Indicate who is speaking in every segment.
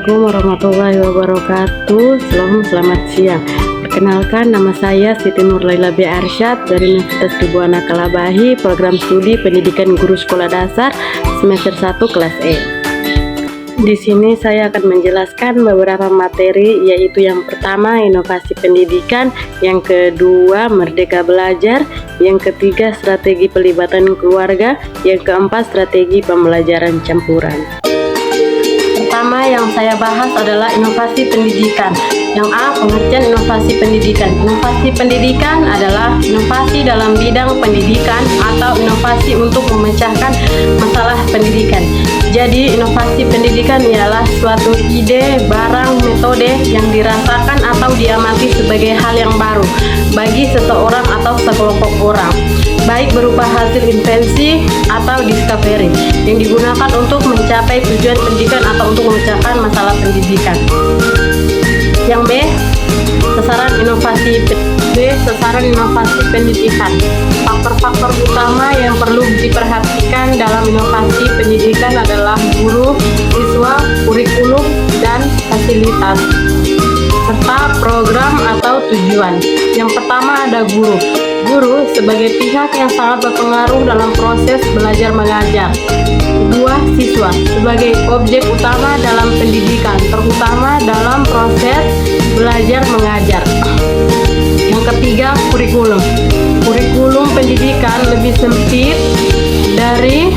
Speaker 1: Assalamualaikum warahmatullahi wabarakatuh. Selamat siang. Perkenalkan, nama saya Siti Nurlaila B. Arsyad dari Universitas Ribuana Kalabahi, program studi pendidikan guru sekolah dasar semester 1 kelas E. Di sini saya akan menjelaskan beberapa materi, yaitu yang pertama inovasi pendidikan, yang kedua merdeka belajar, yang ketiga strategi pelibatan keluarga, yang keempat strategi pembelajaran campuran. Pertama yang saya bahas adalah inovasi pendidikan. Yang A, pengertian inovasi pendidikan. Inovasi pendidikan adalah inovasi dalam bidang pendidikan atau inovasi untuk memecahkan masalah pendidikan. Jadi inovasi pendidikan ialah suatu ide, barang, metode yang dirasakan atau diamati sebagai hal yang baru bagi seseorang atau sekelompok orang, baik berupa hasil invensi atau discovery yang digunakan untuk mencapai tujuan pendidikan atau untuk memecahkan masalah pendidikan. Yang B, sasaran inovasi pendidikan. Faktor-faktor utama yang perlu diperhatikan dalam inovasi pendidikan adalah guru, siswa, kurikulum, dan fasilitas, serta program atau tujuan. Yang pertama ada guru. Guru sebagai pihak yang sangat berpengaruh dalam proses belajar mengajar. Kedua, siswa sebagai objek utama dalam pendidikan, terutama dalam proses belajar mengajar. Yang ketiga, kurikulum. Kurikulum pendidikan lebih sempit dari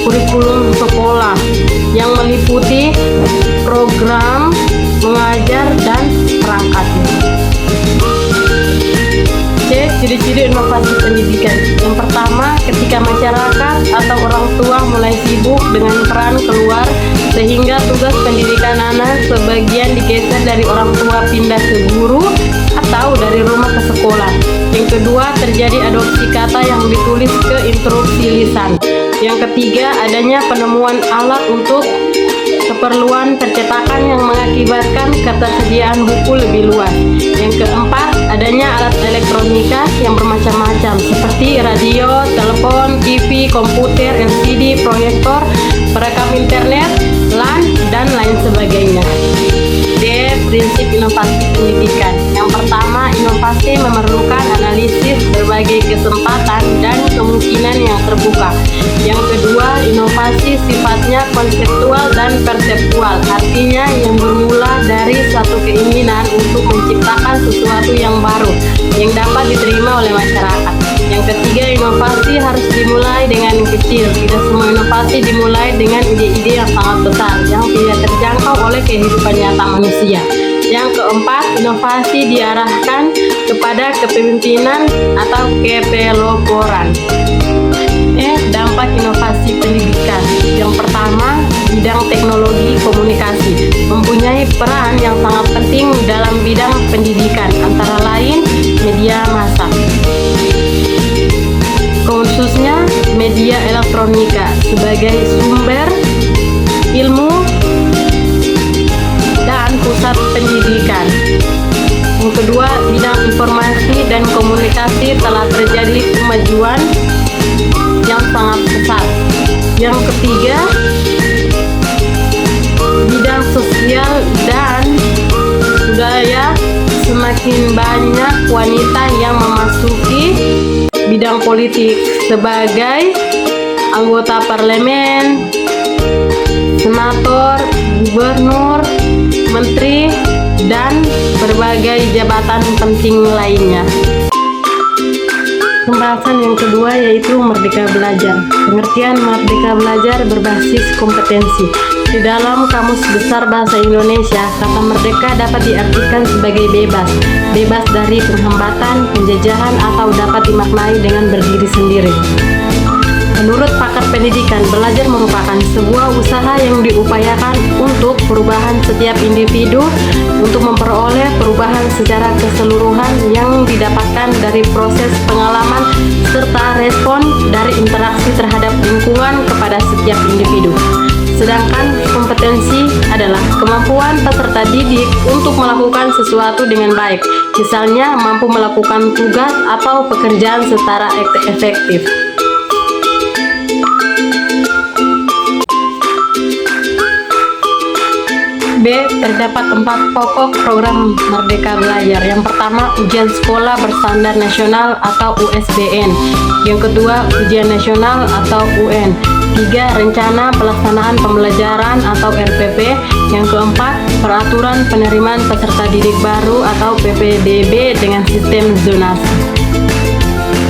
Speaker 1: kurikulum sekolah yang meliputi program mengajar dan perangkatnya. C, ciri-ciri inovasi pendidikan. Yang pertama, ketika masyarakat atau orang tua mulai sibuk dengan peran keluar sehingga tugas pendidikan anak sebagian digeser dari orang tua pindah ke guru atau dari rumah ke sekolah. Yang kedua, terjadi adopsi kata yang ditulis ke instruksi lisan. Yang ketiga, adanya penemuan alat untuk keperluan percetakan yang mengakibatkan ketersediaan buku lebih luas. Yang keempat, adanya alat elektronika yang bermacam-macam seperti radio, telepon, TV, komputer, LCD, proyektor, perekam internet, LAN, dan lain sebagainya. D, prinsip inovasi pendidikan. Yang pertama, inovasi memerlukan analisis berbagai kesempatan dan kemungkinan yang terbuka. Yang kedua, inovasi sifatnya konseptual dan perseptual, artinya yang bermula dari suatu keinginan untuk menciptakan sesuatu yang baru yang dapat diterima oleh masyarakat. Yang ketiga, inovasi harus dimulai dengan kecil. Tidak semua inovasi dimulai dengan ide-ide yang sangat besar yang tidak terjangkau oleh kehidupan nyata manusia. Yang keempat, inovasi diarahkan kepada kepemimpinan atau kepeloporan. Dampak inovasi pendidikan. Yang pertama, bidang teknologi komunikasi mempunyai peran yang sangat penting dalam bidang pendidikan, antara lain media massa, khususnya media elektronika sebagai sumber ilmu dan pusat pendidikan. Yang kedua, bidang informasi dan komunikasi telah terjadi kemajuan yang sangat pesat. Yang ketiga, bidang sosial dan budaya, semakin banyak wanita yang memasuki bidang politik sebagai anggota parlemen, senator, gubernur, menteri, dan berbagai jabatan penting lainnya. Pembahasan yang kedua yaitu merdeka belajar. Pengertian merdeka belajar berbasis kompetensi. Di dalam Kamus Besar Bahasa Indonesia, kata merdeka dapat diartikan sebagai bebas, bebas dari penghambatan, penjajahan, atau dapat dimaknai dengan berdiri sendiri. Menurut pakar pendidikan, belajar merupakan sebuah usaha yang diupayakan untuk perubahan setiap individu untuk memperoleh perubahan secara keseluruhan yang didapatkan dari proses pengalaman serta respon dari interaksi terhadap lingkungan kepada setiap individu. Sedangkan kompetensi adalah kemampuan peserta didik untuk melakukan sesuatu dengan baik, misalnya mampu melakukan tugas atau pekerjaan secara efektif. B. Terdapat 4 pokok program Merdeka Belajar. Yang pertama, ujian sekolah berstandar nasional atau USBN. Yang kedua, ujian nasional atau UN. 3. Rencana pelaksanaan pembelajaran atau RPP. Yang keempat, peraturan penerimaan peserta didik baru atau PPDB dengan sistem zonasi.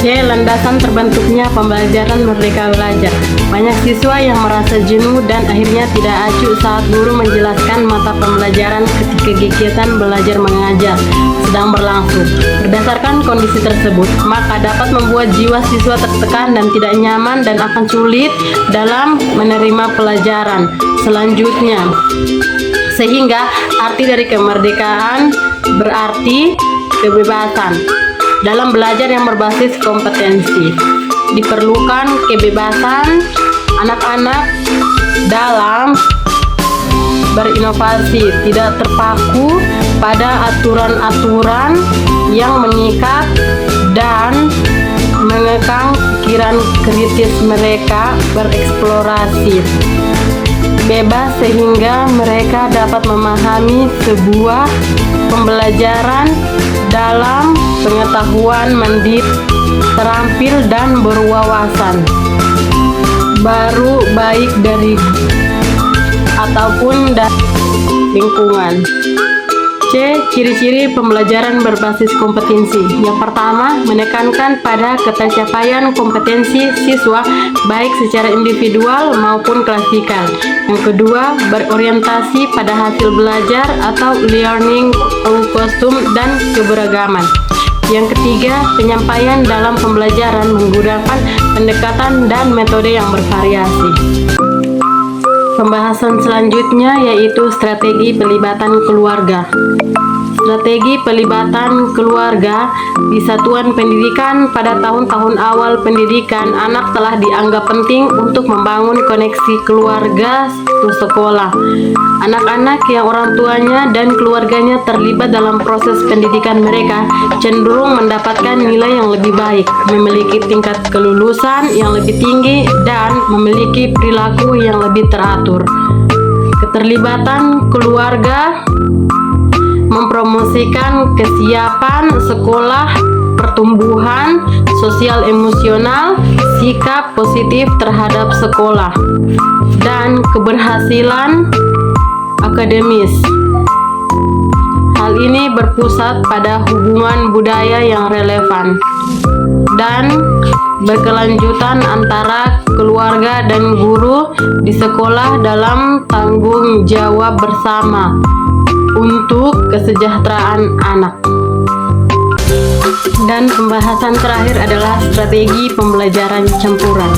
Speaker 1: C. Landasan terbentuknya pembelajaran Merdeka Belajar. Banyak siswa yang merasa jenuh dan akhirnya tidak acuh saat guru menjelaskan mata pembelajaran ketika kegiatan belajar mengajar sedang berlangsung. Berdasarkan kondisi tersebut, maka dapat membuat jiwa siswa tertekan dan tidak nyaman dan akan sulit dalam menerima pelajaran selanjutnya. Sehingga arti dari kemerdekaan berarti kebebasan. Dalam belajar yang berbasis kompetensi, diperlukan kebebasan anak-anak dalam berinovasi, tidak terpaku pada aturan-aturan yang mengikat dan mengekang pikiran kritis mereka bereksplorasi bebas sehingga mereka dapat memahami sebuah pembelajaran dalam pengetahuan mandiri, terampil dan berwawasan baru baik dari ataupun dari lingkungan. C. Ciri-ciri pembelajaran berbasis kompetensi. Yang pertama, menekankan pada ketercapaian kompetensi siswa baik secara individual maupun klasikal. Yang kedua, berorientasi pada hasil belajar atau learning outcome dan keberagaman. Yang ketiga, penyampaian dalam pembelajaran menggunakan pendekatan dan metode yang bervariasi. Pembahasan selanjutnya yaitu strategi pelibatan keluarga. Strategi pelibatan keluarga di satuan pendidikan. Pada tahun-tahun awal pendidikan, anak telah dianggap penting untuk membangun koneksi keluarga ke sekolah. Anak-anak yang orang tuanya dan keluarganya terlibat dalam proses pendidikan mereka cenderung mendapatkan nilai yang lebih baik, memiliki tingkat kelulusan yang lebih tinggi, dan memiliki perilaku yang lebih teratur. Keterlibatan keluarga mempromosikan kesiapan sekolah, pertumbuhan sosial emosional, sikap positif terhadap sekolah, dan keberhasilan akademis. Hal ini berpusat pada hubungan budaya yang relevan dan berkelanjutan antara keluarga dan guru di sekolah dalam tanggung jawab bersama untuk kesejahteraan anak. Dan pembahasan terakhir adalah strategi pembelajaran campuran.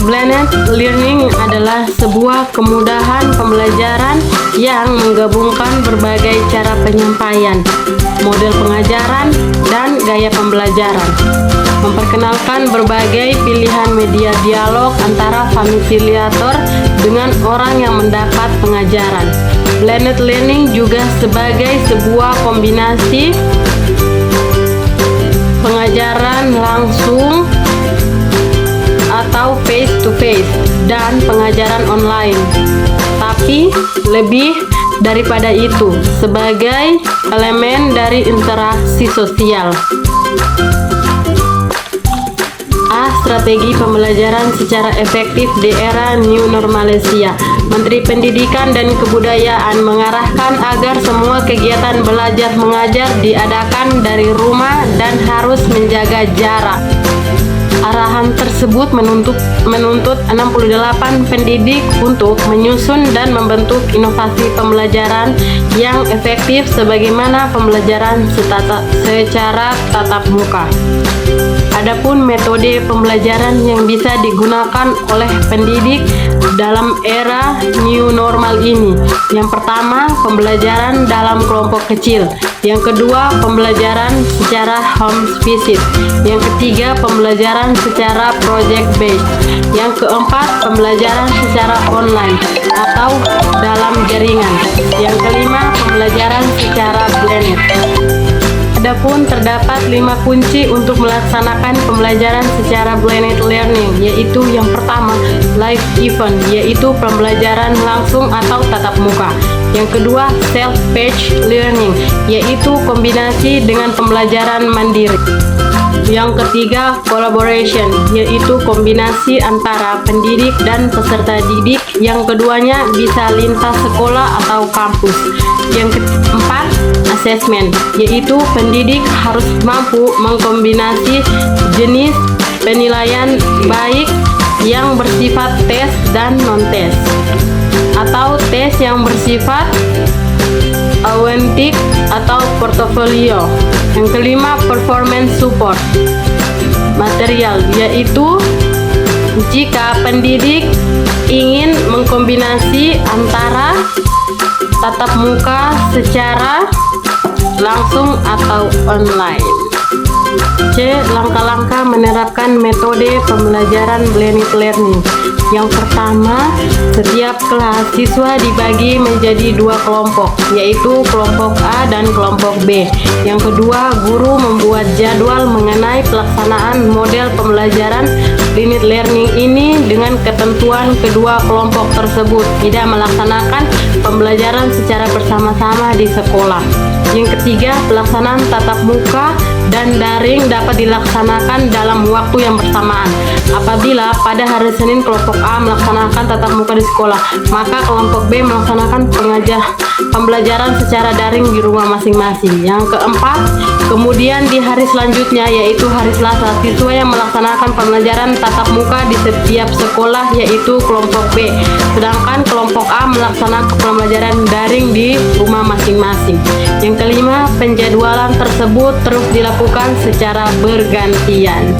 Speaker 1: Blended learning adalah sebuah kemudahan pembelajaran yang menggabungkan berbagai cara penyampaian, model pengajaran, dan gaya pembelajaran. Memperkenalkan berbagai pilihan media dialog antara fasilitator dengan orang yang mendapat pengajaran. Blended learning juga sebagai sebuah kombinasi pengajaran langsung atau face to face dan pengajaran online. Tapi lebih daripada itu, sebagai elemen dari interaksi sosial. Strategi pembelajaran secara efektif di era New Normalesia. Menteri Pendidikan dan Kebudayaan mengarahkan agar semua kegiatan belajar mengajar diadakan dari rumah dan harus menjaga jarak. Arahan tersebut menuntut 68 pendidik untuk menyusun dan membentuk inovasi pembelajaran yang efektif sebagaimana pembelajaran secara tatap muka. Adapun metode pembelajaran yang bisa digunakan oleh pendidik dalam era new normal ini. Yang pertama, pembelajaran dalam kelompok kecil. Yang kedua, pembelajaran secara home visit. Yang ketiga, pembelajaran secara project based. Yang keempat, pembelajaran secara online atau dalam jaringan. Yang kelima, pembelajaran secara blended. Adapun terdapat 5 kunci untuk melaksanakan pembelajaran secara blended learning, yaitu yang pertama, live event, yaitu pembelajaran langsung atau tatap muka. Yang kedua, self-paced learning, yaitu kombinasi dengan pembelajaran mandiri. Yang ketiga, collaboration, yaitu kombinasi antara pendidik dan peserta didik, yang keduanya bisa lintas sekolah atau kampus. Yang keempat, assessment, yaitu pendidik harus mampu mengkombinasi jenis penilaian baik yang bersifat tes dan non-tes, atau tes yang bersifat autentik atau portofolio. Yang kelima, performance support material, yaitu jika pendidik ingin mengkombinasi antara tatap muka secara langsung atau online. C. Langkah-langkah menerapkan metode pembelajaran blended learning. Yang pertama, setiap kelas siswa dibagi menjadi 2 kelompok, yaitu kelompok A dan kelompok B. Yang kedua, guru membuat jadwal mengenai pelaksanaan model pembelajaran blended learning ini dengan ketentuan kedua kelompok tersebut tidak melaksanakan pembelajaran secara bersama-sama di sekolah. Yang ketiga, pelaksanaan tatap muka dan daring dapat dilaksanakan dalam waktu yang bersamaan. Apabila pada hari Senin kelompok A melaksanakan tatap muka di sekolah, maka kelompok B melaksanakan pembelajaran secara daring di rumah masing-masing. Yang keempat, kemudian di hari selanjutnya, yaitu hari Selasa, siswa yang melaksanakan pembelajaran tatap muka di setiap sekolah yaitu kelompok B, sedangkan kelompok A melaksanakan pembelajaran daring di rumah masing-masing. Yang kelima, penjadwalan tersebut terus dilakukan secara bergantian.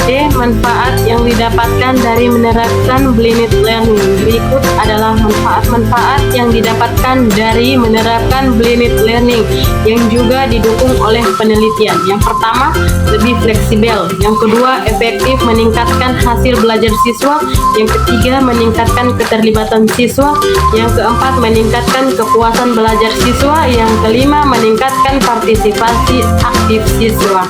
Speaker 1: D. Manfaat yang didapatkan dari menerapkan blended learning. Berikut adalah manfaat-manfaat yang didapatkan dari menerapkan blended learning yang juga didukung oleh penelitian. Yang pertama, lebih fleksibel. Yang kedua, efektif meningkatkan hasil belajar siswa. Yang ketiga, meningkatkan keterlibatan siswa. Yang keempat, meningkatkan kepuasan belajar siswa. Yang kelima, meningkatkan partisipasi aktif siswa.